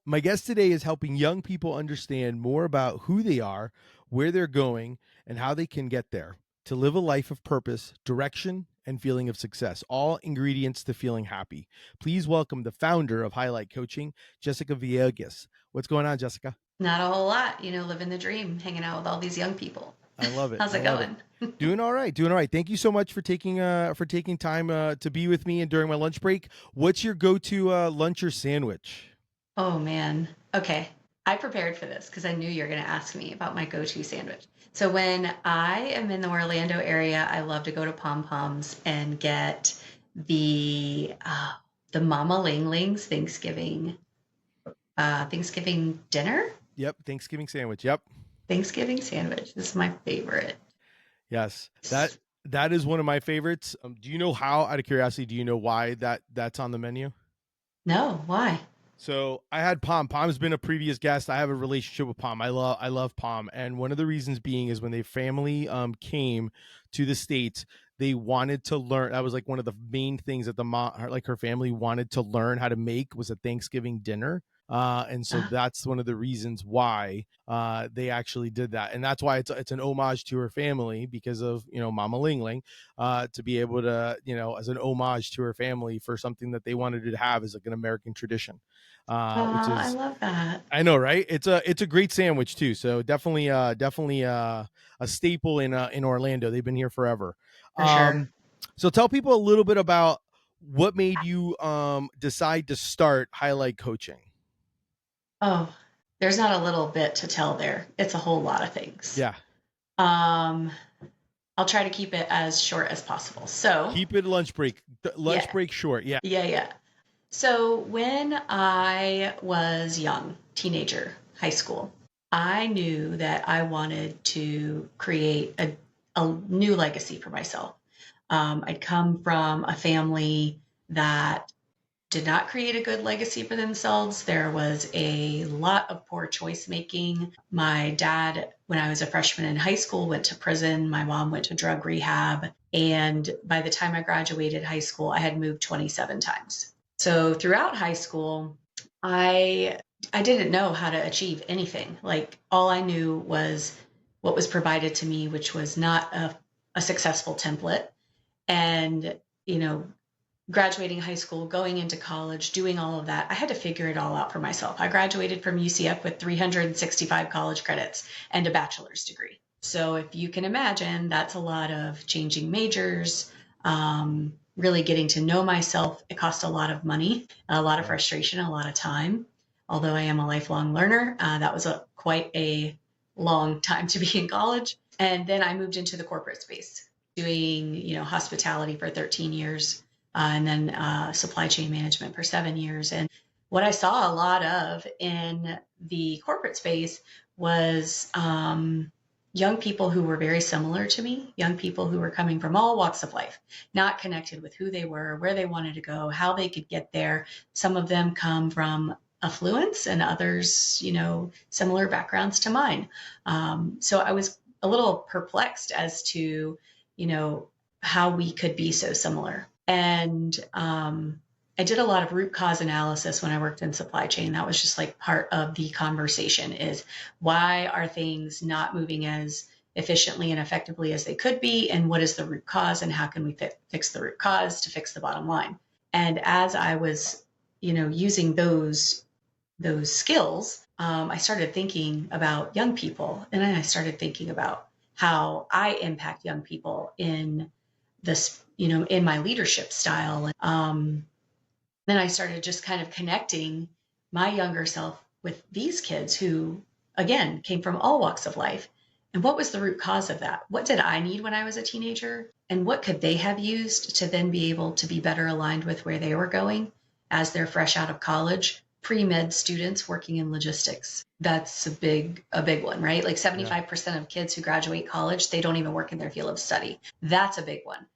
My guest today is helping young people understand more about who they are, where they're going, and how they can get there to live a life of purpose, direction, and feeling of success. All ingredients to feeling happy. Please welcome the founder of Hi-Lite Coaching, Jessica Villegas. What's going on, Jessica? Not a whole lot, living the dream, hanging out with all these young people. I love it. How's I it love it. going? Doing all right. Doing all right. Thank you so much for taking time to be with me and during my lunch break. What's your go-to lunch or sandwich? Oh man. Okay. I prepared for this because I knew you were going to ask me about my go-to sandwich. So when I am in the Orlando area, I love to go to Pom Poms and get the uh, the Mama Ling Ling's Thanksgiving dinner, Yep, Thanksgiving sandwich. Yep. Thanksgiving sandwich. This is my favorite. Yes, that is one of my favorites. Do you know how? Out of curiosity, do you know why that's on the menu? No, why? So I had Palm. Palm's been a previous guest. I have a relationship with Palm. I love Palm, and one of the reasons being is when their family came to the States, they wanted to learn. That was like one of the main things that the mom, like her family, wanted to learn how to make was a Thanksgiving dinner. And so Uh, that's one of the reasons why they actually did that, and that's why it's an homage to her family because of Mama Ling Ling, to be able to as an homage to her family for something that they wanted to have as like an American tradition, which I is love that. I know, right? It's a great sandwich too. So definitely a staple in Orlando. They've been here forever. For sure. So tell people a little bit about what made you decide to start Highlight Coaching. Oh, there's not a little bit to tell there. It's a whole lot of things. Yeah, Um, I'll try to keep it as short as possible. So, keep it lunch yeah, break short. Yeah. yeah. So, when I was young, teenager, high school, I knew that I wanted to create a new legacy for myself. I'd come from a family that did not create a good legacy for themselves. There was a lot of poor choice making. My dad, when I was a freshman in high school, went to prison. My mom went to drug rehab. And by the time I graduated high school, I had moved 27 times. So throughout high school, I I didn't know how to achieve anything. Like all I knew was what was provided to me, which was not a successful template. And, you know, graduating high school, going into college, doing all of that, I had to figure it all out for myself. I graduated from UCF with 365 college credits and a bachelor's degree. So if you can imagine, that's a lot of changing majors, really getting to know myself. It cost a lot of money, a lot of Right. frustration, a lot of time. Although I am a lifelong learner, that was quite a long time to be in college. And then I moved into the corporate space, doing hospitality for 13 years, and then supply chain management for 7 years. And what I saw a lot of in the corporate space was young people who were very similar to me, young people who were coming from all walks of life, not connected with who they were, where they wanted to go, how they could get there. Some of them come from affluence and others, similar backgrounds to mine. So I was a little perplexed as to, how we could be so similar. And I did a lot of root cause analysis when I worked in supply chain. That was just like part of the conversation is why are things not moving as efficiently and effectively as they could be? And what is the root cause? And how can we fix the root cause to fix the bottom line? And as I was, using those skills, I started thinking about young people. And then I started thinking about how I impact young people in this, in my leadership style. And then I started just kind of connecting my younger self with these kids who, again, came from all walks of life. And what was the root cause of that? What did I need when I was a teenager? And what could they have used to then be able to be better aligned with where they were going as they're fresh out of college? Pre-med students working in logistics. That's a big one, right? Like Yeah. 75% of kids who graduate college, they don't even work in their field of study. That's a big one.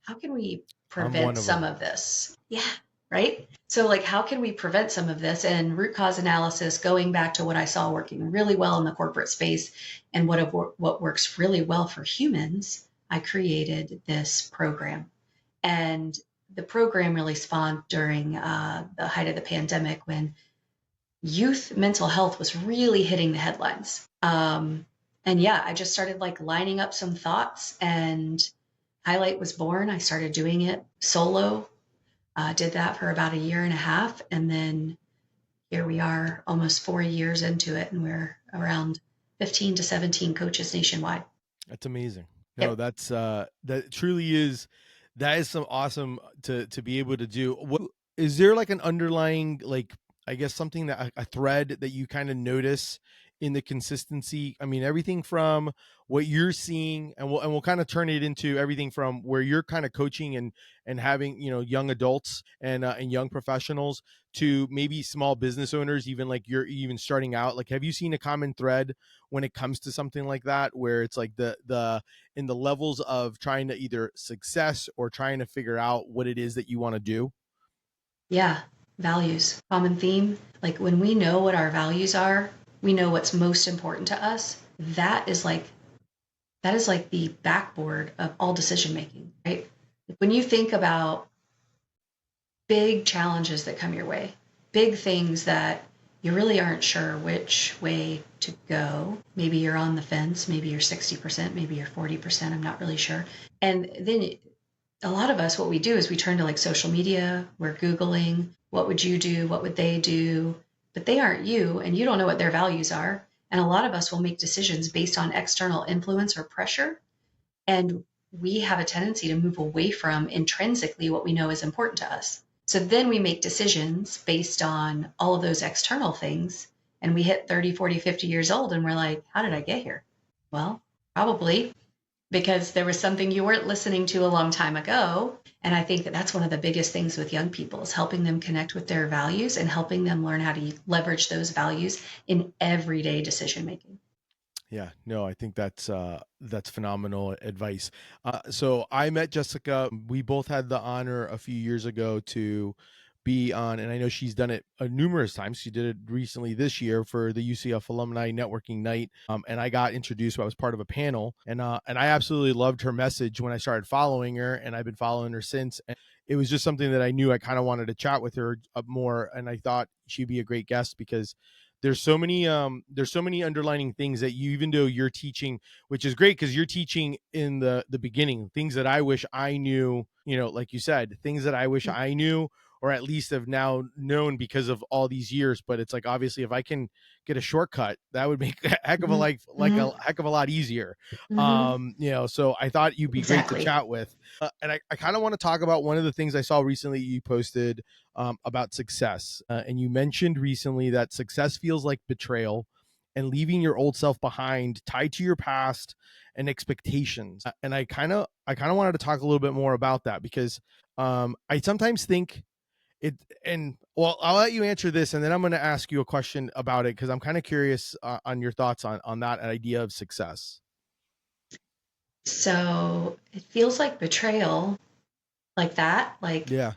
How can we I'm one prevent of some them. of this? Yeah, right? So like how can we prevent some of this? And root cause analysis, going back to what I saw working really well in the corporate space and what works really well for humans, I created this program. And the program really spawned during the height of the pandemic when youth mental health was really hitting the headlines. And yeah, I just started like lining up some thoughts, and Hi-Lite was born. I started doing it solo, did that for about a year and a half. And then here we are almost 4 years into it, and we're around 15 to 17 coaches nationwide. That's amazing. No, Yep. that truly is, that is some awesome to be able to do. What is there like an underlying, like, I guess something that a thread that you kind of notice in the consistency? I mean, everything from what you're seeing, and we'll kind of turn it into everything from where you're kind of coaching and having, young adults and young professionals, to maybe small business owners, even like you're even starting out. Like, have you seen a common thread when it comes to something like that, where it's like the in the levels of trying to either success or trying to figure out what it is that you want to do? Yeah. Values, common theme. Like when we know what our values are, we know what's most important to us. That is like the backboard of all decision making, right? When you think about big challenges that come your way, big things that you really aren't sure which way to go. Maybe you're on the fence, maybe you're 60%, maybe you're 40%, I'm not really sure. And then a lot of us, what we do is we turn to like social media, we're Googling, what would you do? What would they do? But they aren't you, and you don't know what their values are. And a lot of us will make decisions based on external influence or pressure. And we have a tendency to move away from intrinsically what we know is important to us. So then we make decisions based on all of those external things. And we hit 30, 40, 50 years old and we're like, how did I get here? Well, probably because there was something you weren't listening to a long time ago. And I think that that's one of the biggest things with young people is helping them connect with their values and helping them learn how to leverage those values in everyday decision making. Yeah, no, I think that's phenomenal advice. So I met Jessica. We both had the honor a few years ago to be on, and I know she's done it numerous times. She did it recently this year for the UCF Alumni Networking Night, and I got introduced. I was part of a panel, and I absolutely loved her message when I started following her, and I've been following her since. And it was just something that I knew I kind of wanted to chat with her more, and I thought she'd be a great guest because there's so many underlining things that you, even though you're teaching, which is great because you're teaching in the beginning, things that I wish I knew, like you said, things that I wish I knew, or at least have now known because of all these years. But it's like, obviously, if I can get a shortcut, that would make a heck of a Mm-hmm. life, like a Mm-hmm. heck of a lot easier. Mm-hmm. So I thought you'd be great to Exactly. chat with. And I kind of want to talk about one of the things I saw recently you posted about success. And you mentioned recently that success feels like betrayal and leaving your old self behind, tied to your past and expectations. And I kind of wanted to talk a little bit more about that because I sometimes think it. And well, I'll let you answer this, and then I'm going to ask you a question about it because I'm kind of curious on your thoughts on that idea of success. So it feels like betrayal, like that. Like, Yeah.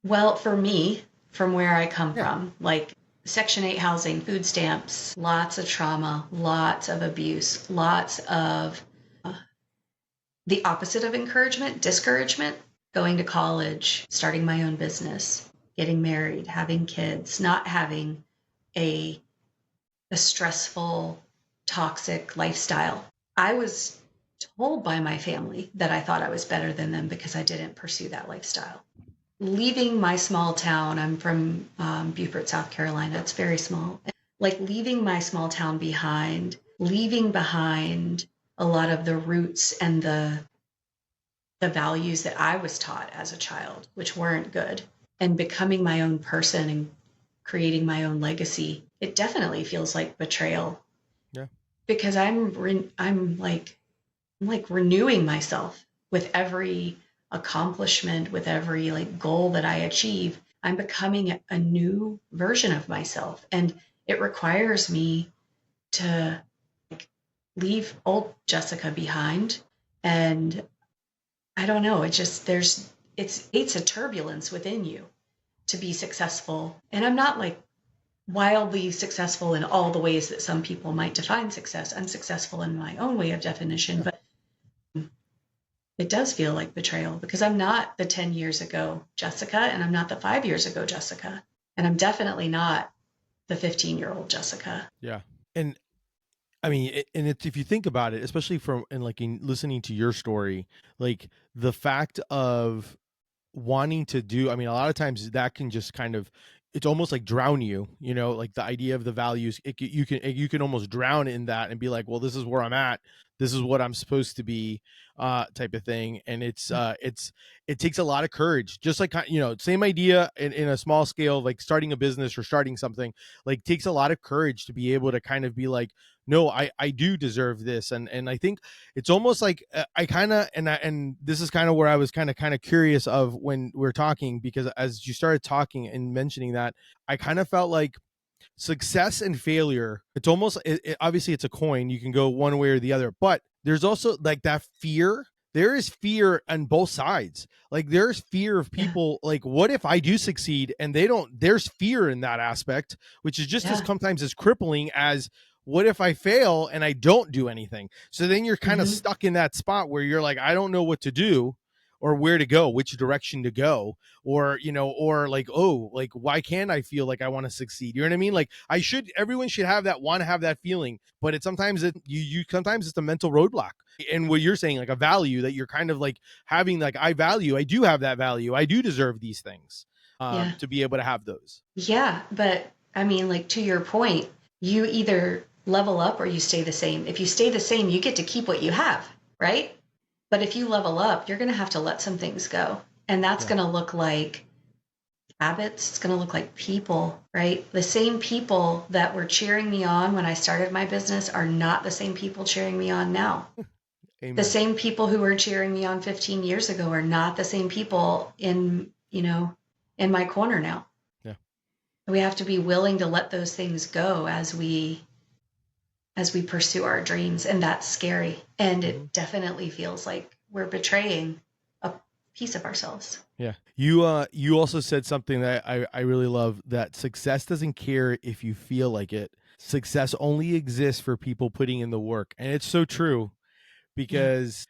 well, for me, from where I come Yeah. from, like Section 8 housing, food stamps, lots of trauma, lots of abuse, lots of uh, the opposite of encouragement, discouragement, going to college, starting my own business, getting married, having kids, not having a, a stressful, toxic lifestyle. I was told by my family that I thought I was better than them because I didn't pursue that lifestyle. Leaving my small town, I'm from Beaufort, South Carolina, it's very small. Like leaving my small town behind, leaving behind a lot of the roots and the values that I was taught as a child, which weren't good, and becoming my own person and creating my own legacy, it definitely feels like betrayal Yeah. because I'm like renewing myself with every accomplishment, with every like goal that I achieve. I'm becoming a new version of myself, and it requires me to leave old Jessica behind. And I don't know, it just it's a turbulence within you to be successful. And I'm not like wildly successful in all the ways that some people might define success. I'm successful in my own way of definition, Yeah. but it does feel like betrayal because I'm not the 10 years ago Jessica, and I'm not the 5 years ago Jessica. And I'm definitely not the 15-year-old Jessica. Yeah. And I mean, and it's, if you think about it, especially from, and like in listening to your story, like the fact of wanting to do, I mean, a lot of times that can just kind of, it's almost like drown you, you know, like the idea of the values, you can almost drown in that and be like, well, this is where I'm at, this is what I'm supposed to be, type of thing. And it takes a lot of courage, just like, you know, same idea in a small scale, like starting a business or starting something, like takes a lot of courage to be able to kind of be like, no, I do deserve this. And I think it's almost like, I kind of, and this is kind of where I was kind of curious of when we're talking, because as you started talking and mentioning that, I kind of felt like success and failure, it's almost, obviously it's a coin, you can go one way or the other, but there's also like that fear. There is fear on both sides. Like there's fear of Yeah. people, like what if I do succeed and they don't, there's fear in that aspect, which is just as Yeah. sometimes as crippling as what if I fail and I don't do anything. So then you're kind of Hmm. stuck in that spot where you're like, I don't know what to do or where to go, which direction to go, or, you know, or like, oh, like why can't I feel like I want to succeed? You know what I mean? Like everyone should have that, want to have that feeling, but it's sometimes sometimes it's a mental roadblock. And what you're saying, like a value that you're kind of like having, like I do have that value, I do deserve these things, Yeah. to be able to have those. Yeah. But I mean, like to your point, you either level up or you stay the same. If you stay the same, you get to keep what you have, right? But if you level up, you're going to have to let some things go. And that's Yeah. going to look like habits. It's going to look like people, right? The same people that were cheering me on when I started my business are not the same people cheering me on now. The Amen. same people who were cheering me on 15 years ago are not the same people in my corner now. Yeah. We have to be willing to let those things go as we pursue our dreams, and that's scary. And Mm-hmm. it definitely feels like we're betraying a piece of ourselves. Yeah. You also said something that I really love, that success doesn't care if you feel like it. Success only exists for people putting in the work. And it's so true, Yeah. because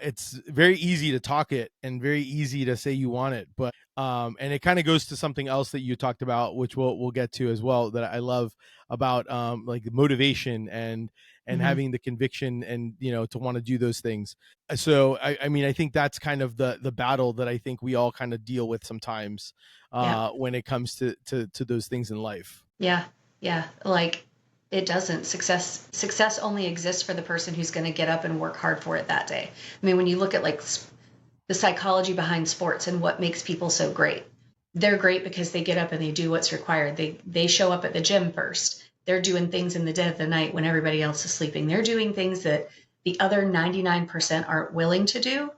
it's very easy to talk it and very easy to say you want it, but and it kind of goes to something else that you talked about, which we'll get to as well, that I love about like the motivation and Hmm. having the conviction and, you know, to want to do those things. So I mean, I think that's kind of the battle that I think we all kind of deal with sometimes, Yeah. when it comes to those things in life. Yeah. Yeah. Like it doesn't. Success only exists for the person who's going to get up and work hard for it that day. I mean, when you look at like the psychology behind sports and what makes people so great, they're great because they get up and they do what's required. They show up at the gym first. They're doing things in the dead of the night when everybody else is sleeping. They're doing things that the other 99% aren't willing to do.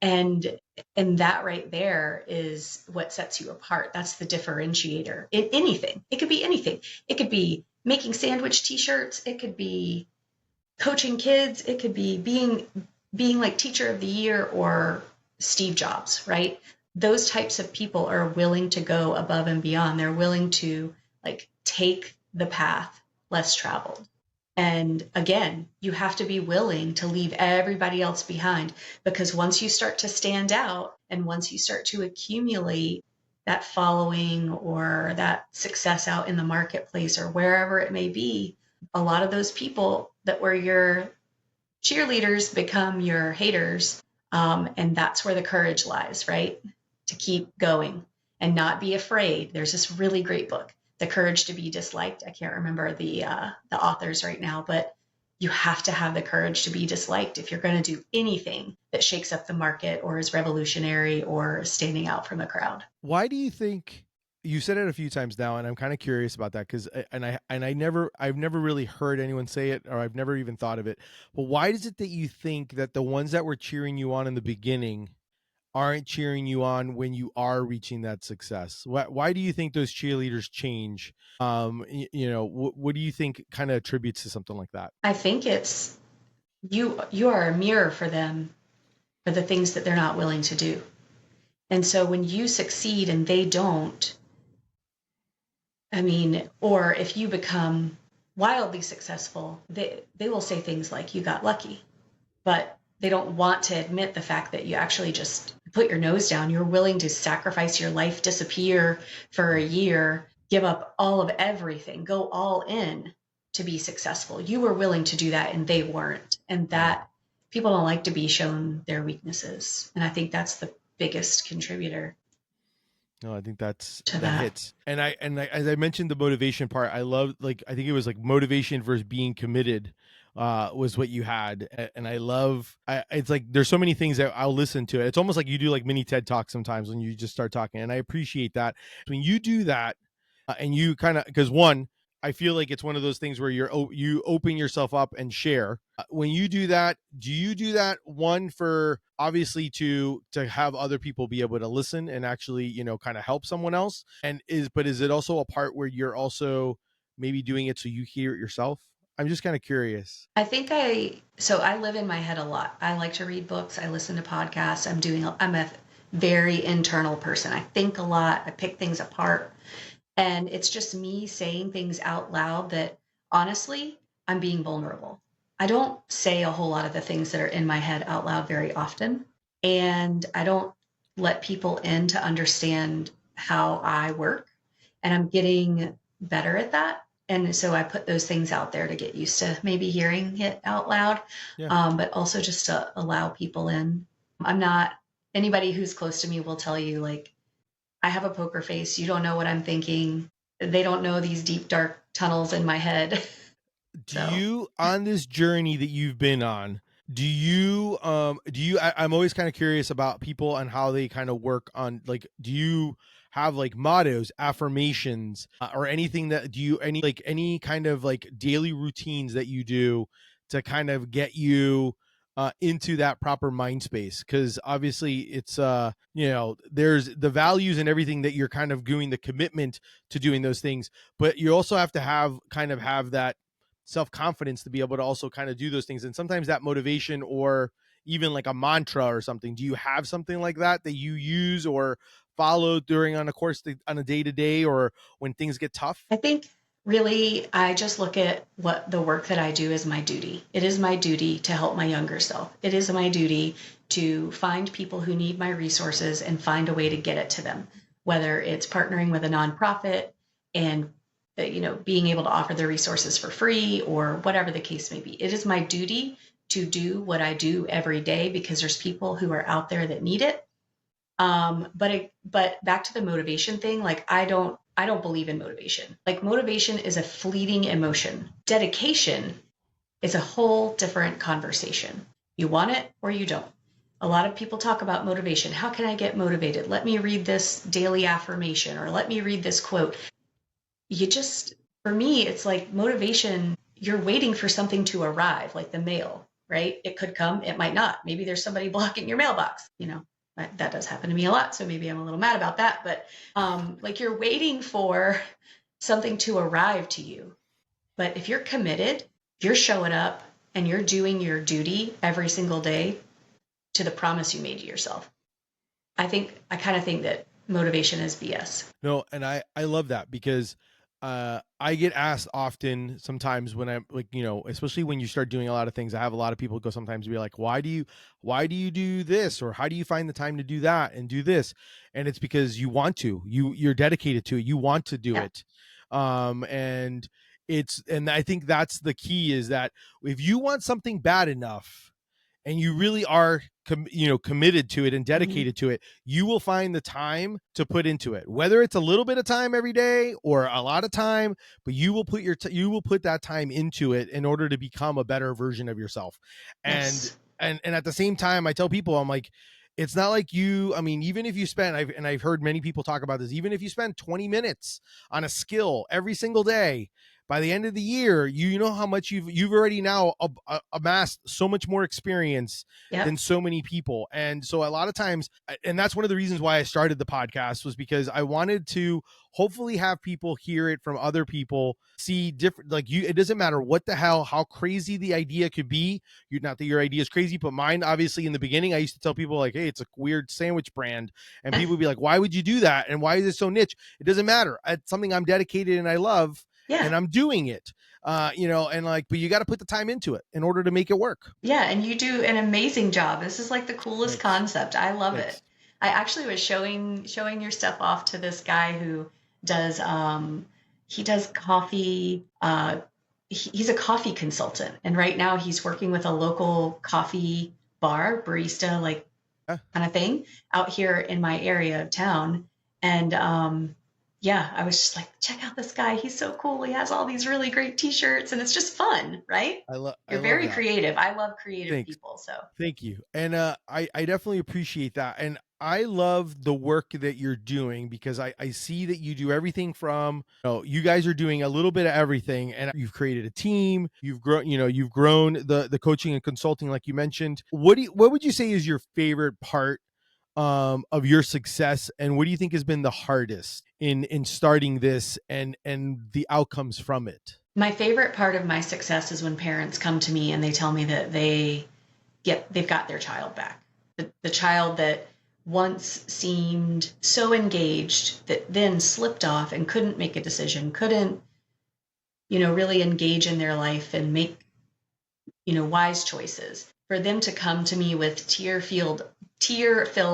And and that right there is what sets you apart. That's the differentiator in anything. It could be anything. It could be making sandwich t-shirts, it could be coaching kids, it could be being like teacher of the year or Steve Jobs, right? Those types of people are willing to go above and beyond. They're willing to like take the path less traveled. And again, you have to be willing to leave everybody else behind, because once you start to stand out and once you start to accumulate that following or that success out in the marketplace or wherever it may be, a lot of those people that were your cheerleaders become your haters. And that's where the courage lies, right? To keep going and not be afraid. There's this really great book, The Courage to Be Disliked. I can't remember the authors right now, but you have to have the courage to be disliked if you're going to do anything that shakes up the market or is revolutionary or standing out from the crowd. Why do you think, you said it a few times now, and I'm kind of curious about that, because I've never really heard anyone say it, or I've never even thought of it. But why is it that you think that the ones that were cheering you on in the beginning aren't cheering you on when you are reaching that success? Why do you think those cheerleaders change? You know, what do you think kind of attributes to something like that? I think it's you are a mirror for them for the things that they're not willing to do. And so when you succeed and they don't, I mean, or if you become wildly successful, they will say things like, you got lucky, but they don't want to admit the fact that you actually just put your nose down. You're willing to sacrifice your life, disappear for a year give up all of everything, go all in to be successful. You were willing to do that and they weren't. And Yeah. that people don't like to be shown their weaknesses. And I think that's the biggest contributor No, I think to that that. hits. And as I mentioned the motivation part, I love, like, I think it was like motivation versus being committed was what you had. And I love, it's like there's so many things that I'll listen to. It's almost like you do like mini TED Talks sometimes when you just start talking, and I appreciate that. When you do that, and you kind of, because one, I feel like it's one of those things where you open yourself up and share. When you do that, do you do that one for obviously to have other people be able to listen and actually, kind of help someone else? But is it also a part where you're also maybe doing it so you hear it yourself? I'm just kind of curious. I think I live in my head a lot. I like to read books. I listen to podcasts. I'm a very internal person. I think a lot. I pick things apart. And it's just me saying things out loud that honestly, I'm being vulnerable. I don't say a whole lot of the things that are in my head out loud very often. And I don't let people in to understand how I work. And I'm getting better at that. And so I put those things out there to get used to maybe hearing it out loud, Yeah. but also just to allow people in. I'm not, anybody who's close to me will tell you, like, I have a poker face. You don't know what I'm thinking. They don't know these deep, dark tunnels in my head. Do So you, on this journey that you've been on, I'm always kind of curious about people and how they kind of work on, like, do you have like mottos, affirmations, or anything that, do you any kind of like daily routines that you do to kind of get you into that proper mind space? Because obviously it's there's the values and everything that you're kind of doing, the commitment to doing those things, but you also have to have that self-confidence to be able to also kind of do those things. And sometimes that motivation, or even like a mantra or something, do you have something like that that you use or follow during on a course, on a day-to-day, or when things get tough? I think really I just look at what the work that I do as my duty. It is my duty to help my younger self. It is my duty to find people who need my resources and find a way to get it to them, whether it's partnering with a nonprofit and being able to offer their resources for free or whatever the case may be. It is my duty to do what I do every day because there's people who are out there that need it. But back to the motivation thing, like I don't believe in motivation. Like motivation is a fleeting emotion. Dedication is a whole different conversation. You want it or you don't. A lot of people talk about motivation. How can I get motivated? Let me read this daily affirmation or let me read this quote. For me, it's like motivation, you're waiting for something to arrive, like the mail, right? It could come, it might not. Maybe there's somebody blocking your mailbox, that does happen to me a lot. So maybe I'm a little mad about that. But like you're waiting for something to arrive to you. But if you're committed, you're showing up and you're doing your duty every single day to the promise you made to yourself. I kind of think that motivation is BS. No, and I love that, because I get asked often sometimes when I'm like, especially when you start doing a lot of things. I have a lot of people go sometimes be like, why do you do this? Or how do you find the time to do that and do this? And it's because you want to, you're dedicated to it. You want to do Yeah. it. And and I think that's the key, is that if you want something bad enough, and you really are committed to it and Mm-hmm. dedicated to it, you will find the time to put into it, whether it's a little bit of time every day or a lot of time. But you will put that time into it in order to become a better version of yourself. and Yes. and at the same time, I tell people, I'm like, it's not like I mean, even if you spend, I've heard many people talk about this, even if you spend 20 minutes on a skill every single day, by the end of the year, you know how much you've already now amassed so much more experience than Yep. so many people. And so a lot of times, and that's one of the reasons why I started the podcast, was because I wanted to hopefully have people hear it from other people, see different, like, it doesn't matter what the hell, how crazy the idea could be. You're not that your idea is crazy, but mine, obviously, in the beginning, I used to tell people like, hey, it's a weird sandwich brand. And people would be like, why would you do that? And why is it so niche? It doesn't matter. It's something I'm dedicated and I love, Yeah. and I'm doing it. And like, but you got to put the time into it in order to make it work. Yeah, and you do an amazing job. This is like the coolest Thanks. concept. I love it. Thanks. I actually was showing your stuff off to this guy who does he does coffee. He's a coffee consultant, and right now he's working with a local coffee bar barista, like Yeah, kind of thing, out here in my area of town. And yeah, I was just like, check out this guy. He's so cool. He has all these really great t-shirts, and it's just fun, right? I You're love very that. creative. I love creative Thanks. people. So Thank you. And I definitely appreciate that. And I love the work that you're doing because I see that you do everything from, you guys are doing a little bit of everything and you've created a team, you've grown the coaching and consulting like you mentioned. What would you say is your favorite part of your success, and what do you think has been the hardest in starting this and the outcomes from it? my favorite part of my success is when parents come to me and they tell me that they've got their child back. The child that once seemed so engaged that then slipped off and couldn't make a decision, couldn't, really engage in their life and make, wise choices. For them to come to me with tear-filled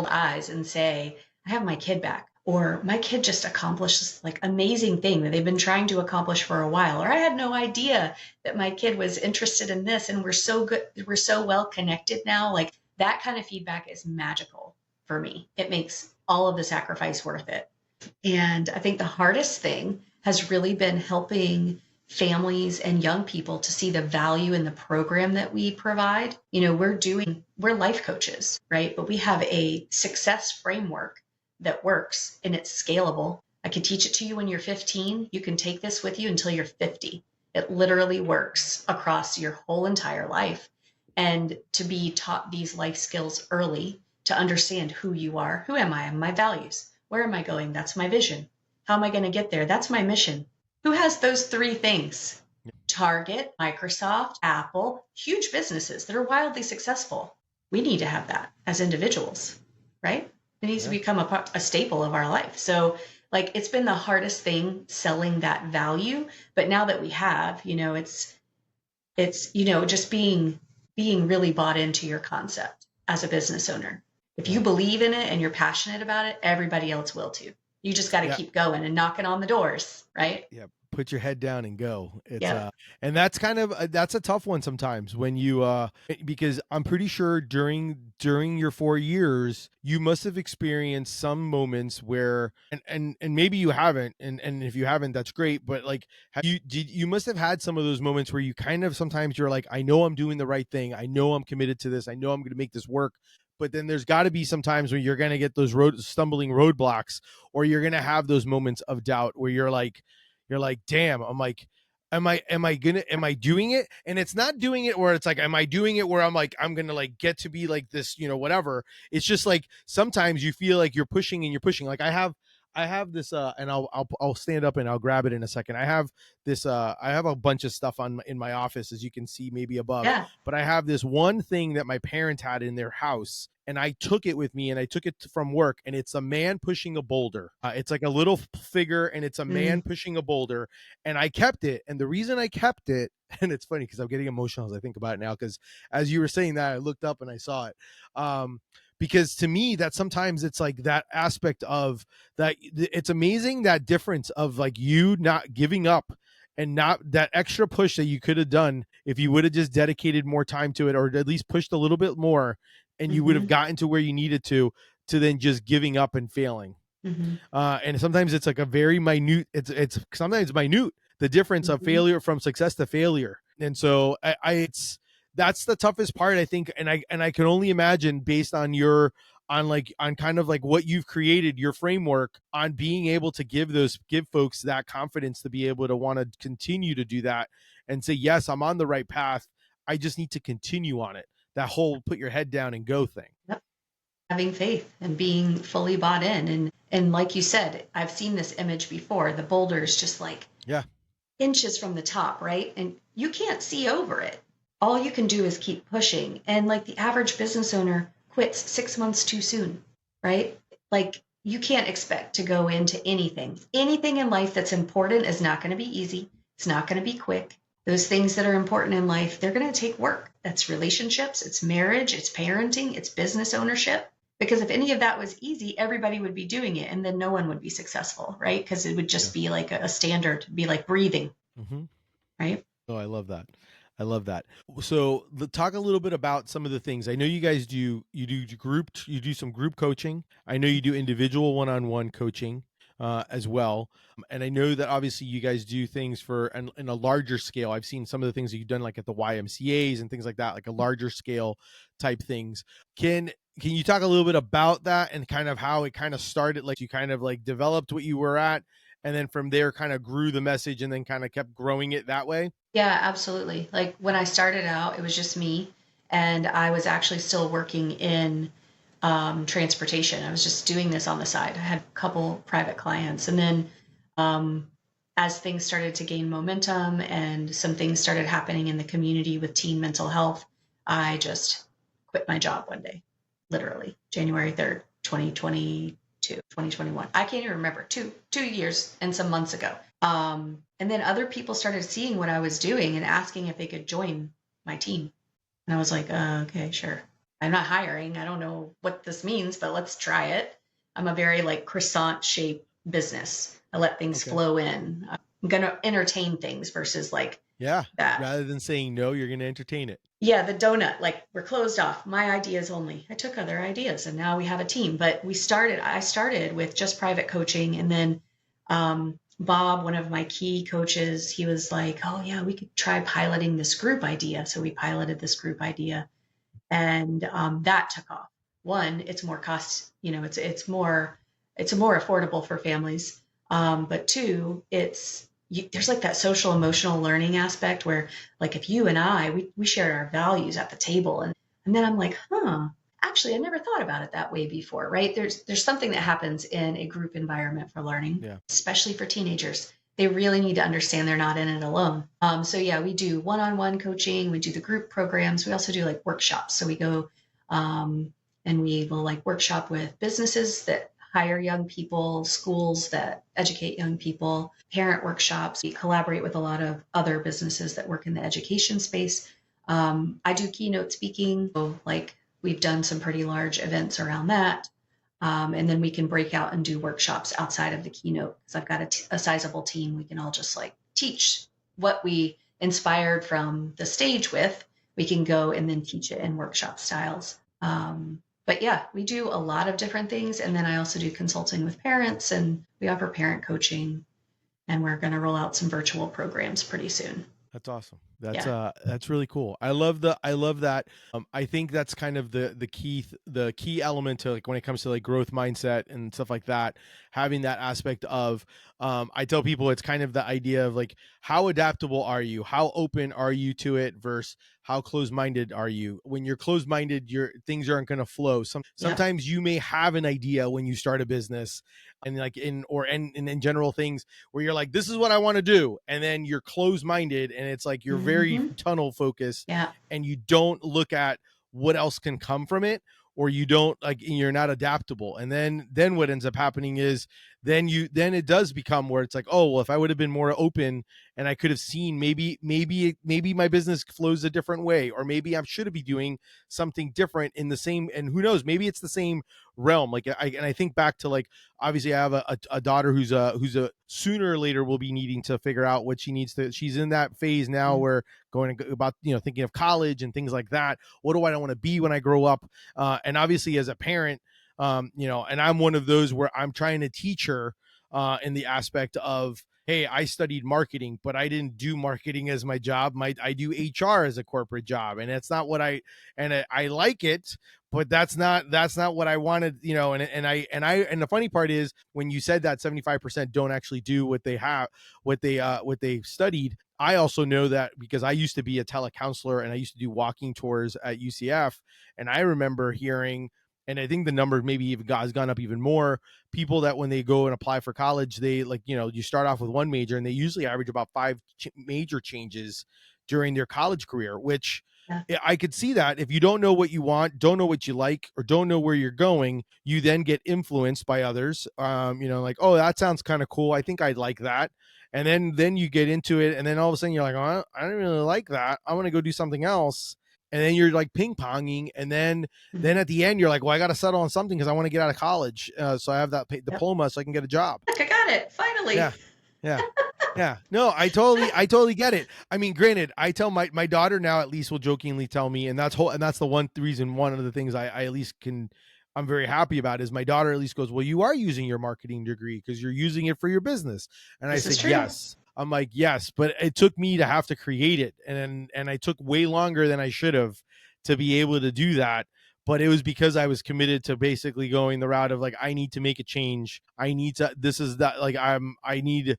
eyes and say, I have my kid back, or my kid just accomplished this like amazing thing that they've been trying to accomplish for a while, or I had no idea that my kid was interested in this, and we're so well connected now. Like that kind of feedback is magical for me. It makes all of the sacrifice worth it. And I think the hardest thing has really been helping families and young people to see the value in the program that we provide. We're life coaches, right? But we have a success framework that works and it's scalable. I can teach it to you when you're 15. You can take this with you until you're 50. It literally works across your whole entire life. And to be taught these life skills early, to understand who you are, who am I, my values, where am I going? That's my vision. How am I going to get there? That's my mission. Who has those three things? Target, Microsoft, Apple, huge businesses that are wildly successful. We need to have that as individuals, right? It needs to Yeah. become a staple of our life. So, like, it's been the hardest thing selling that value, but now that we have, it's just being really bought into your concept as a business owner. If you Yeah. believe in it and you're passionate about it, everybody else will too. You just got to Yeah. keep going and knocking on the doors, right? Yeah, put your head down and go. It's Yep. and that's kind of that's a tough one sometimes when you because I'm pretty sure during your 4 years you must have experienced some moments where and maybe you haven't, and if you haven't that's great, but like you must have had some of those moments where you kind of sometimes you're like, I know I'm doing the right thing, I know I'm committed to this, I know I'm going to make this work, but then there's got to be some times where you're going to get those stumbling roadblocks, or you're going to have those moments of doubt where you're like, damn, I'm like, am I doing it? And it's not doing it where it's like, am I doing it where I'm like, I'm gonna like get to be like this, whatever. It's just like sometimes you feel like you're pushing and you're pushing. Like I have this and I'll stand up and I'll grab it in a second. I have this I have a bunch of stuff in my office, as you can see maybe above, Yeah. but I have this one thing that my parents had in their house, and I took it with me and I took it from work, and it's a man pushing a boulder. It's like a little figure and it's a Mm. man pushing a boulder, and I kept it. And the reason I kept it, and it's funny because I'm getting emotional as I think about it now, because as you were saying that, I looked up and I saw it. Because to me, that sometimes it's like that aspect of that. It's amazing that difference of like you not giving up and not that extra push that you could have done if you would have just dedicated more time to it, or at least pushed a little bit more, and you would have Mm-hmm. gotten to where you needed to then just giving up and failing. Mm-hmm. And sometimes it's like a very minute, it's sometimes minute, the difference of Mm-hmm. failure from success to failure. And so I it's that's the toughest part, I think. And I can only imagine, based on your on kind of like what you've created, your framework, on being able to give folks that confidence to be able to want to continue to do that and say, yes, I'm on the right path, I just need to continue on it. That whole put your head down and go thing. Yep. Having faith and being fully bought in. And like you said, I've seen this image before. The boulder is just like Yeah. inches from the top, right? And you can't see over it. All you can do is keep pushing. And like the average business owner quits 6 months too soon, right? Like you can't expect to go into anything. Anything in life that's important is not going to be easy. It's not going to be quick. Those things that are important in life, they're going to take work. That's relationships, it's marriage, it's parenting, it's business ownership. Because if any of that was easy, everybody would be doing it and then no one would be successful, right? Because it would Yeah. just be like a standard, be like breathing, Mm-hmm. right? Oh, I love that. I love that. So, talk a little bit about some of the things. I know you guys do. You do some group coaching. I know you do individual one-on-one coaching as well. And I know that obviously you guys do things for in a larger scale. I've seen some of the things that you've done, like at the YMCA's and things like that, like a larger scale type things. Can can you talk a little bit about that and kind of how it kind of started? Like you kind of like developed what you were at, and then from there kind of grew the message and then kind of kept growing it that way. Yeah, absolutely. Like when I started out, it was just me, and I was actually still working in transportation. I was just doing this on the side. I had a couple private clients, and then um, as things started to gain momentum and some things started happening in the community with teen mental health, I just quit my job one day, literally January 3rd, 2022, 2021. I can't even remember, two years and some months ago. And then other people started seeing what I was doing and asking if they could join my team. And I was like, okay, sure. I'm not hiring. I don't know what this means, but let's try it. I'm a very like croissant shaped business. I let things Okay. flow in. I'm going to entertain things versus like Yeah. that. Rather than saying no, you're going to entertain it. Yeah, the donut, like we're closed off. My ideas only. I took other ideas and now we have a team. But I started with just private coaching. And then Bob, one of my key coaches, he was like, oh, yeah, we could try piloting this group idea. So we piloted this group idea and that took off. One, it's more cost, it's more affordable for families. But two, there's like that social emotional learning aspect where like if you and we shared our values at the table and then I'm like, actually I never thought about it that way before, right? There's something that happens in a group environment for learning, Yeah. especially for teenagers. They really need to understand they're not in it alone. So yeah, we do one-on-one coaching, we do the group programs, we also do like workshops. So we go and we will like workshop with businesses that hire young people, schools that educate young people, parent workshops. We collaborate with a lot of other businesses that work in the education space. I do keynote speaking, so like we've done some pretty large events around that. And then we can break out and do workshops outside of the keynote because I've got a sizable team. We can all just like teach what we inspired from the stage with. We can go and then teach it in workshop styles. But yeah, we do a lot of different things. And then I also do consulting with parents and we offer parent coaching. And we're going to roll out some virtual programs pretty soon. That's awesome. Yeah. That's really cool. I love that. I think that's kind of the key element to like when it comes to like growth mindset and stuff like that, having that aspect of I tell people it's kind of the idea of like how adaptable are you? How open are you to it versus how closed-minded are you? When you're closed-minded, your things aren't going to flow. Yep. Sometimes you may have an idea when you start a business and like in general things where you're like, this is what I want to do. And then you're closed minded and it's like you're very Mm-hmm. tunnel focused Yeah. and you don't look at what else can come from it, or you don't like you're not adaptable. And then what ends up happening is then it does become where it's like, oh well, if I would have been more open and I could have seen maybe my business flows a different way, or maybe I should be doing something different in the same, and who knows, maybe it's the same realm. Like I think back to like obviously I have a daughter who's a sooner or later will be needing to figure out what she needs to, she's in that phase now Mm-hmm. where going to, about thinking of college and things like that. What do I want to be when I grow up? And obviously as a parent, and I'm one of those where I'm trying to teach her in the aspect of, hey, I studied marketing, but I didn't do marketing as my job. I do HR as a corporate job, and it's not what I like it, but that's not what I wanted, and the funny part is when you said that 75% don't actually do what they studied. I also know that because I used to be a telecounselor and I used to do walking tours at UCF, and I remember hearing, and I think the number maybe even has gone up even more, people that when they go and apply for college, they like, you start off with one major and they usually average about five major changes during their college career, which Yeah. I could see that if you don't know what you want, don't know what you like, or don't know where you're going, you then get influenced by others. Like, oh, that sounds kind of cool. I think I'd like that. And then you get into it, and then all of a sudden you're like, oh, I don't really like that. I want to go do something else. and then you're like ping ponging, and then Mhm. at the end you're like, well, I got to settle on something because I want to get out of college, so I have that Yep. diploma so I can get a job. Look, I got it Yeah. finally. Yeah. Yeah. No, I totally get it. I mean, granted, I tell my daughter now at least will jokingly tell me, and that's the one reason, one of the things I at least can, I'm very happy about is my daughter at least goes, well, you are using your marketing degree because you're using it for your business. And I This is said, true. yes. I'm like, yes, but it took me to have to create it. And I took way longer than I should have to be able to do that. But it was because I was committed to basically going the route of like, I need to make a change. I need to, this is that, like, I need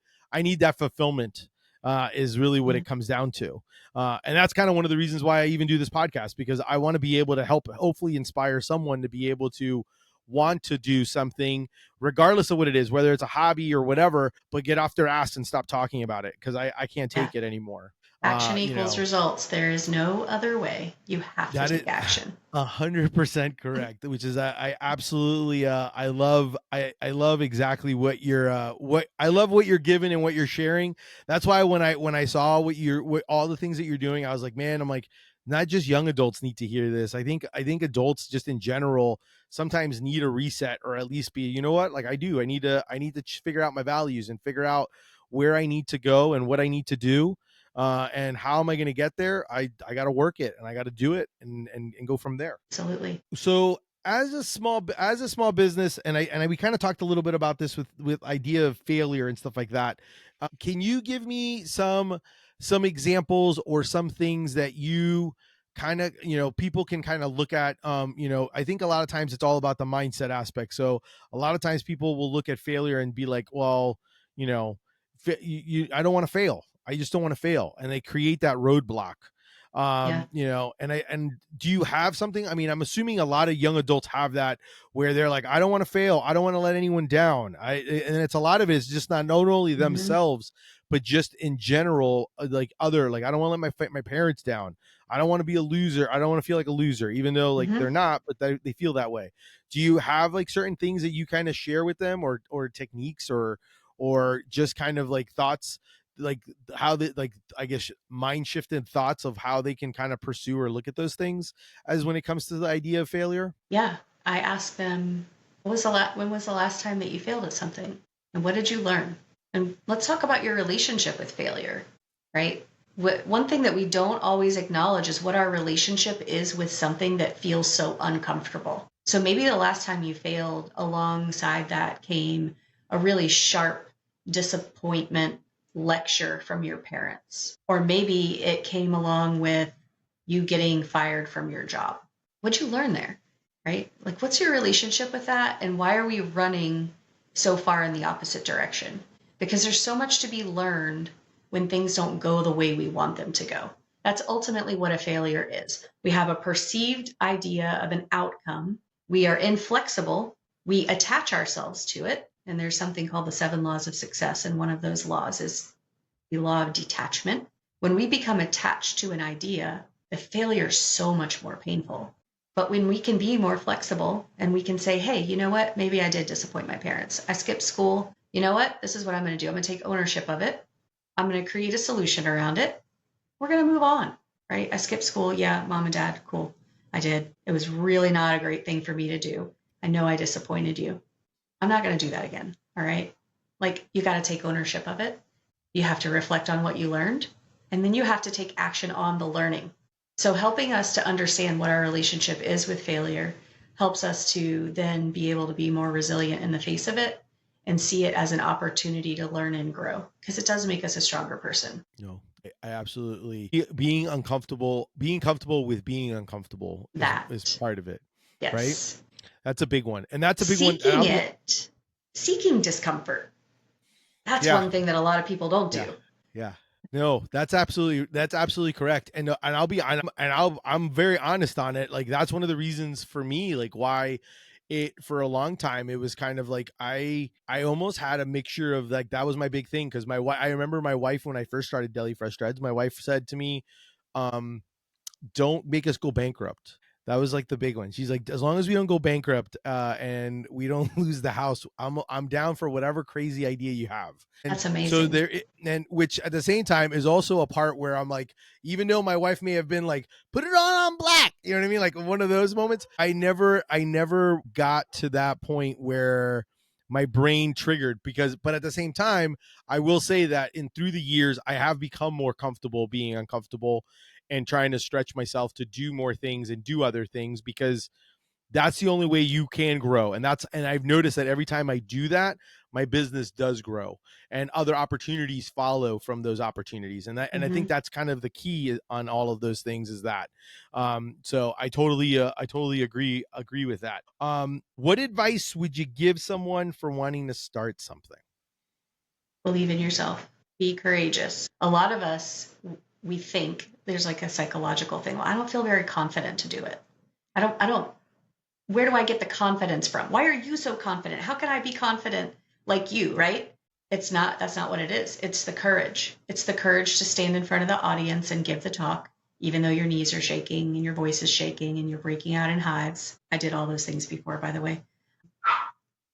that fulfillment, is really what Mhm. it comes down to. And that's kind of one of the reasons why I even do this podcast, because I want to be able to help, hopefully inspire someone to be able to want to do something, regardless of what it is, whether it's a hobby or whatever, but get off their ass and stop talking about it because I can't Yeah. take it anymore. Action You equals know, results. There is no other way. You have to that is take action. 100% correct. Which is, I absolutely, I love exactly what you're, what I love what you're giving and what you're sharing. That's why when I saw what all the things that you're doing, I was like, man, I'm like, not just young adults need to hear this. I think adults just in general sometimes need a reset, or at least be, you know what, like I need to figure out my values and figure out where I need to go and what I need to do, and how am I going to get there? I got to work it and I got to do it, and go from there. Absolutely. So as a small business, we kind of talked a little bit about this with idea of failure and stuff like that. Can you give me some examples or some things that you kind of, people can kind of look at? I think a lot of times it's all about the mindset aspect. So a lot of times people will look at failure and be like, well, you know I don't want to fail, I just don't want to fail, and they create that roadblock. Yeah. And do you have something? I mean, I'm assuming a lot of young adults have that, where they're like, I don't want to fail, I don't want to let anyone down. And it's a lot of it is just not only Hmm. themselves, but just in general, like other, like, I don't want to let my parents down, I don't want to be a loser, I don't want to feel like a loser, even though like Hmm. they're not, but they feel that way. Do you have like certain things that you kind of share with them, or techniques, or just kind of like thoughts, like how they, like, I guess, mind shifted thoughts of how they can kind of pursue or look at those things as when it comes to the idea of failure? Yeah. I ask them, when was the last time that you failed at something? And what did you learn? And let's talk about your relationship with failure, right? One thing that we don't always acknowledge is what our relationship is with something that feels so uncomfortable. So maybe the last time you failed, alongside that came a really sharp disappointment lecture from your parents. Or maybe it came along with you getting fired from your job. What'd you learn there? Right? Like, what's your relationship with that? And why are we running so far in the opposite direction? Because there's so much to be learned when things don't go the way we want them to go. That's ultimately what a failure is. We have a perceived idea of an outcome. We are inflexible. We attach ourselves to it. And there's something called the 7 laws of success. And one of those laws is the law of detachment. When we become attached to an idea, the failure is so much more painful. But when we can be more flexible and we can say, hey, you know what? Maybe I did disappoint my parents. I skipped school. You know what? This is what I'm going to do. I'm going to take ownership of it. I'm going to create a solution around it. We're going to move on, right? I skipped school. Yeah, mom and dad, cool. I did. It was really not a great thing for me to do. I know I disappointed you. I'm not going to do that again. All right. Like, you got to take ownership of it. You have to reflect on what you learned, and then you have to take action on the learning. So, helping us to understand what our relationship is with failure helps us to then be able to be more resilient in the face of it and see it as an opportunity to learn and grow, because it does make us a stronger person. No, I absolutely, being comfortable with being uncomfortable is That, part of it, right? yes. That's a big one, and that's a big one. And Seeking it, seeking discomfort. That's yeah, one thing that a lot of people don't yeah, do. yeah. No, that's absolutely correct. And I'm very honest on it. Like, that's one of the reasons for me, like, why it, for a long time, it was kind of like I almost had a mixture of, like, that was my big thing, because my wife, I remember my wife, when I first started Deli Fresh Threads, my wife said to me, um don't make us go bankrupt. That was like the big one. She's like, as long as we don't go bankrupt and we don't lose the house, I'm down for whatever crazy idea you have. And That's so amazing. there, and which at the same time is also a part where I'm like, even though my wife may have been like, put it on black, you know what I mean? Like one of those moments, I never got to that point where my brain triggered but at the same time, I will say that in through the years, I have become more comfortable being uncomfortable and trying to stretch myself to do more things and do other things because that's the only way you can grow. And I've noticed that every time I do that, my business does grow and other opportunities follow from those opportunities. And I think Hmm. that's kind of the key on all of those things is that. So I totally agree with that. What advice would you give someone for wanting to start something? Believe in yourself. Be courageous. A lot of us, we think there's like a psychological thing. Well, I don't feel very confident to do it. I don't, where do I get the confidence from? Why are you so confident? How can I be confident like you, right? That's not what it is. It's the courage. It's the courage to stand in front of the audience and give the talk, even though your knees are shaking and your voice is shaking and you're breaking out in hives. I did all those things before, by the way.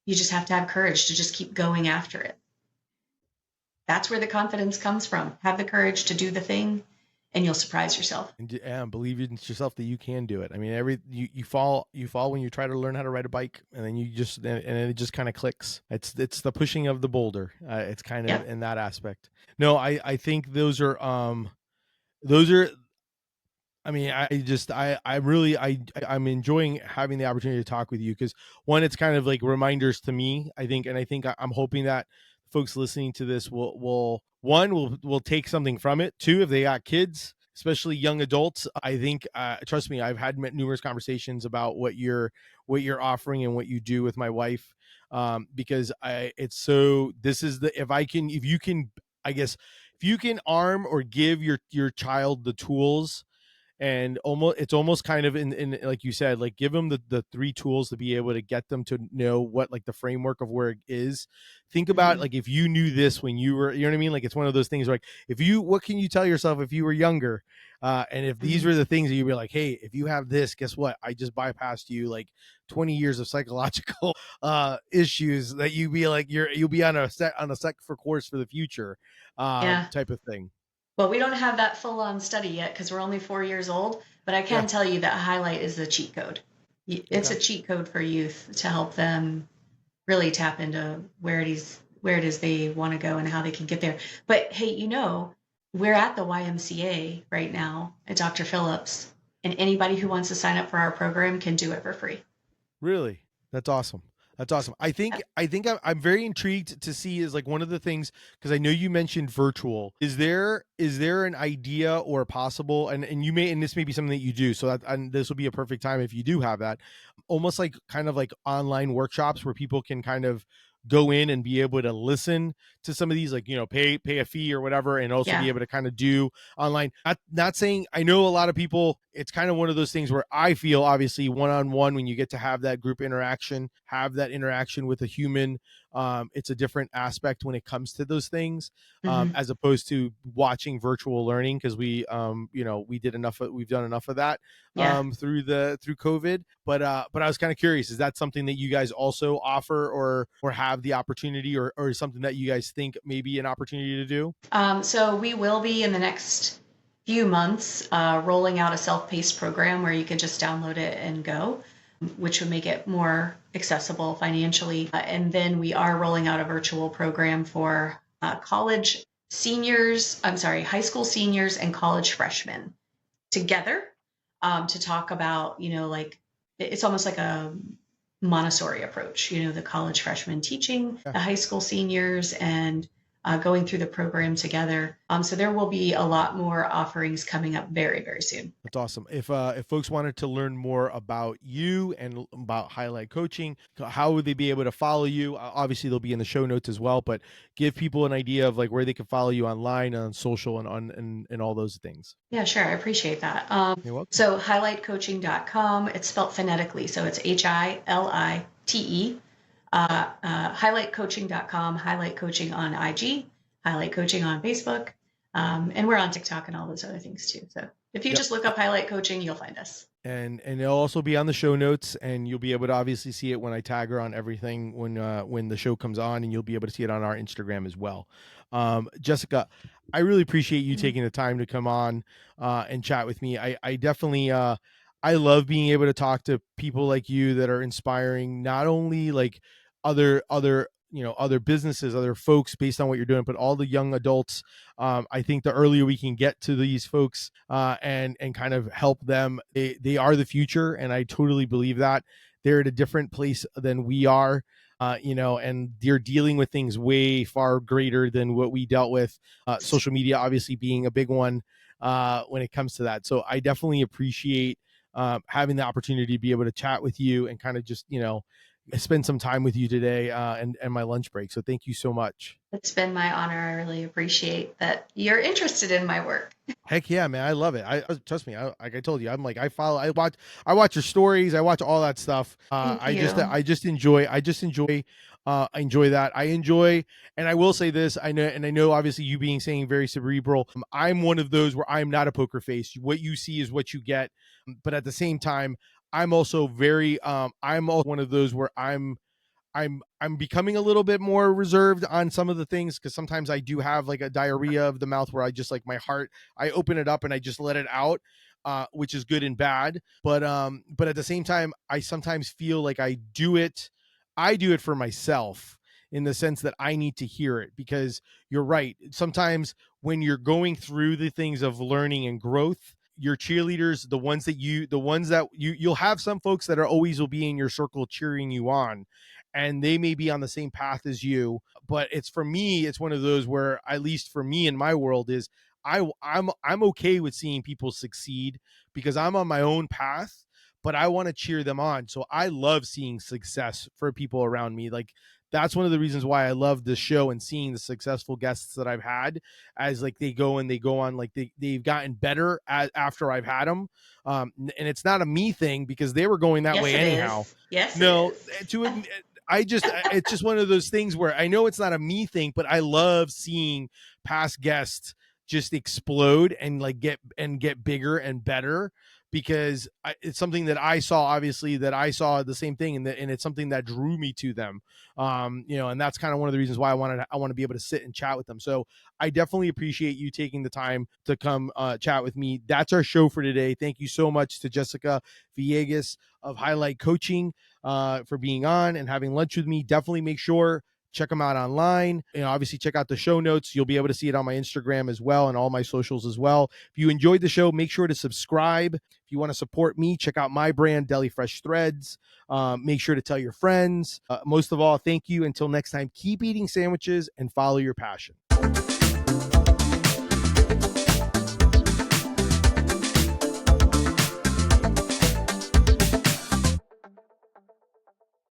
You just have to have courage to just keep going after it. That's where the confidence comes from. Have the courage to do the thing and you'll surprise yourself. And believe in yourself that you can do it. I mean, you fall when you try to learn how to ride a bike, and then and it just kind of clicks. It's the pushing of the boulder. It's kind of Yep. in that aspect. No, I think those are. I mean, I really, I'm enjoying having the opportunity to talk with you because one, it's kind of like reminders to me. I'm hoping that folks listening to this will take something from it. Two, if they got kids, especially young adults, I think, trust me, I've had numerous conversations about what you're offering and what you do with my wife, because this is if you can, I guess, if you can arm or give your child the tools and it's almost kind of in like you said, like give them the three tools to be able to get them to know what like the framework of where it is. Think about Mm-hmm. like if you knew this when you were, you know what I mean, like it's one of those things where, like what can you tell yourself if you were younger, and if these Mm-hmm. were the things that you'd be like, hey, if you have this, guess what, I just bypassed you like 20 years of psychological issues that you'd be like you'll be on a sec for course for the future, Yeah. type of thing. Well, we don't have that full on study yet because we're only 4 years old, but I Yeah. can tell you that Hi-Lite is the cheat code. It's Okay. a cheat code for youth to help them really tap into where it is they want to go and how they can get there. But hey, we're at the YMCA right now at Dr. Phillips, and anybody who wants to sign up for our program can do it for free. Really? That's awesome. That's awesome. I'm very intrigued to see is like one of the things because I know you mentioned virtual. Is there an idea or possible and you may and this may be something that you do so that and this will be a perfect time if you do have that almost like kind of like online workshops where people can kind of go in and be able to listen to some of these like pay a fee or whatever and also be Yeah. able to kind of do online. Not saying I know a lot of people. It's kind of one of those things where I feel obviously one on one when you get to have that group interaction, have that interaction with a human. It's a different aspect when it comes to those things, Hmm. as opposed to watching virtual learning because we've done enough of that Yeah. through COVID. But I was kind of curious, is that something that you guys also offer or have the opportunity or something that you guys think may be an opportunity to do? So we will be in the next few months rolling out a self-paced program where you can just download it and go, which would make it more accessible financially. And then we are rolling out a virtual program for high school seniors and college freshmen together, to talk about, like it's almost like a Montessori approach, the college freshmen teaching Yeah. the high school seniors and going through the program together. So there will be a lot more offerings coming up very, very soon. That's awesome. If folks wanted to learn more about you and about Hi-Lite Coaching, how would they be able to follow you? Obviously, they'll be in the show notes as well, but give people an idea of like where they can follow you online, on social, and on and all those things. Yeah, sure. I appreciate that. You're welcome. So highlightcoaching.com, it's spelled phonetically. So it's HILITE. Highlightcoaching.com, Hi-Lite Coaching on IG, Hi-Lite Coaching on Facebook. And we're on TikTok and all those other things too. So if you Yep. just look up Hi-Lite Coaching, you'll find us. and it'll also be on the show notes, and you'll be able to obviously see it when I tag her on everything when the show comes on, and you'll be able to see it on our Instagram as well. Jessica, I really appreciate you Mhm. taking the time to come on and chat with me. I definitely I love being able to talk to people like you that are inspiring, not only like other other businesses, other folks based on what you're doing, but all the young adults. I think the earlier we can get to these folks and kind of help them, they are the future, and I totally believe that they're at a different place than we are. And they're dealing with things way far greater than what we dealt with. Social media, obviously, being a big one when it comes to that. So I definitely appreciate having the opportunity to be able to chat with you and kind of just spend some time with you today and my lunch break. So thank you so much. It's been my honor. I really appreciate that you're interested in my work. Heck yeah, man! I love it. Trust me. Like I told you, I'm like I watch your stories, I watch all that stuff. Thank you. I enjoy that. I enjoy, and I will say this. I know, obviously, you being saying very cerebral. I'm one of those where I'm not a poker face. What you see is what you get. But at the same time, I'm also very. I'm also one of those where I'm becoming a little bit more reserved on some of the things because sometimes I do have like a diarrhea of the mouth where I just like my heart, I open it up and I just let it out, which is good and bad. But at the same time, I sometimes feel like I do it for myself in the sense that I need to hear it because you're right. Sometimes when you're going through the things of learning and growth, your cheerleaders, the ones that you'll have some folks that are always will be in your circle cheering you on, and they may be on the same path as you. But it's for me, it's one of those where, at least for me in my world, is I'm okay with seeing people succeed because I'm on my own path, but I want to cheer them on. So I love seeing success for people around me. Like that's one of the reasons why I love this show and seeing the successful guests that I've had as like they go on, like they've gotten better after I've had them. And it's not a me thing because they were going that Yes, way it anyhow. is. Yes, it No, is. to I just it's just one of those things where I know it's not a me thing, but I love seeing past guests just explode and like get bigger and better because it's something that I saw, obviously, that I saw the same thing, and it's something that drew me to them. And that's kind of one of the reasons why I want to be able to sit and chat with them. So I definitely appreciate you taking the time to come chat with me. That's our show for today. Thank you so much to Jessica Villegas of Hi-Lite Coaching for being on and having lunch with me. Definitely make sure check them out online, and obviously check out the show notes. You'll be able to see it on my Instagram as well and all my socials as well. If you enjoyed the show, make sure to subscribe. If you want to support me, check out my brand, Deli Fresh Threads. Make sure to tell your friends. Most of all, thank you. Until next time, keep eating sandwiches and follow your passion.